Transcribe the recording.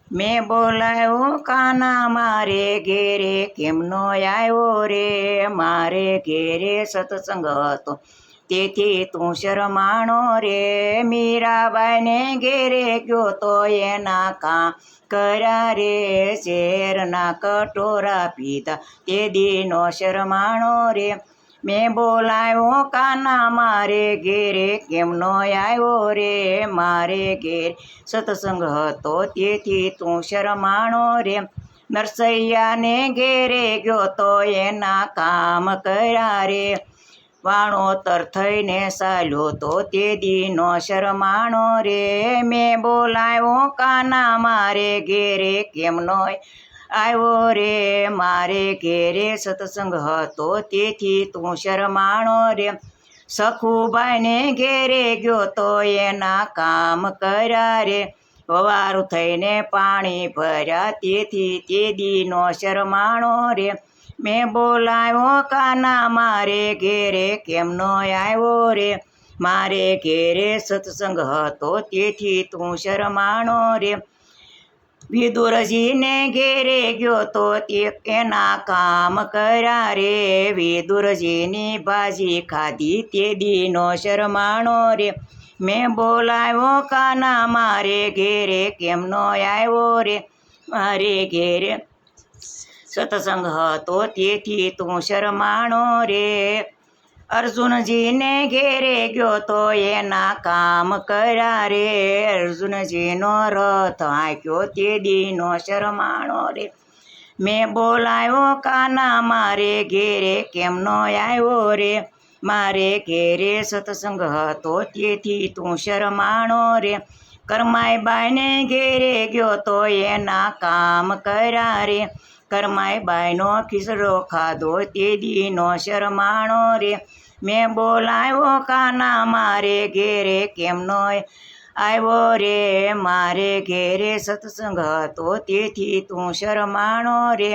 મેં બોલાયો કાના મારે ઘેરે કેમ નો આવ્યો રે, મારે ઘેરે સત્સંગ હતો તેથી તું શરમાણો રે, મીરાબાઈને ઘેરે ગયો તો એના કામ કર્યા રે, શેરના કટોરા પીધા તે દીનો શરમાણો રે, મેં બોલાયો કાના મારે ઘેરે કેમ નો આવ્યો રે, મારે ઘેર સત્સંગ હતો તેથી તું શરમાણો રે, નરસૈયાને ઘેરે ગયો તો એના કામ કર્યા રે, વાણોતર થઈને ચાલ્યો તો તે દીનો શરમાણો રે, મેં બોલાયો કાના મારે ઘેરે કેમ નો આવ્યો રે, મારે ઘેરે સત્સંગ હતો તેથી તું શરમાણો રે, સખુબાઈને ઘેરે ગયો તો એના કામ કર્યા રે, વવારું થઈને પાણી ભર્યા તેથી તે દીનો શરમાણો રે, મેં બોલાયો કાના મારે ઘેરે કેમ નો આવ્યો રે, મારે ઘેરે સત્સંગ હતો તેથી તું શરમાણો રે, વિદુરજીને ઘેરે ગયો તો એના કામ કર્યા રે, વિદુરજીની ભાજી ખાધી તે દીનો શરમાણો રે, મેં બોલાયો કાના મારે ઘેરે કેમ નો આવ્યો રે, મારે ઘેરે સત્સંગ હતો તેથી તું શરમાણો રે, અર્જુનજીને ઘેરે ગયો તો એના કામ કર્યા રે, અર્જુનજીનો રથ હાંક્યો તે દીનો શરમાણો રે, મેં બોલાયો કાના મારે ઘેરે કેમ નો આવ્યો રે, મારે ઘેરે સત્સંગ હતો તેથી તું શરમાણો રે, કરમાઈબાઈને ઘેરે ગયો તો એના કામ કર્યા રે, કરમાઈબાઈનો ખીચડો ખાધો તે દીનો શરમાણો રે, મેં બોલાયો કાના મારે ઘેરે કેમ નો આવ્યો રે, મારે ઘેરે સત્સંગ હતો તેથી તું શરમાણો રે,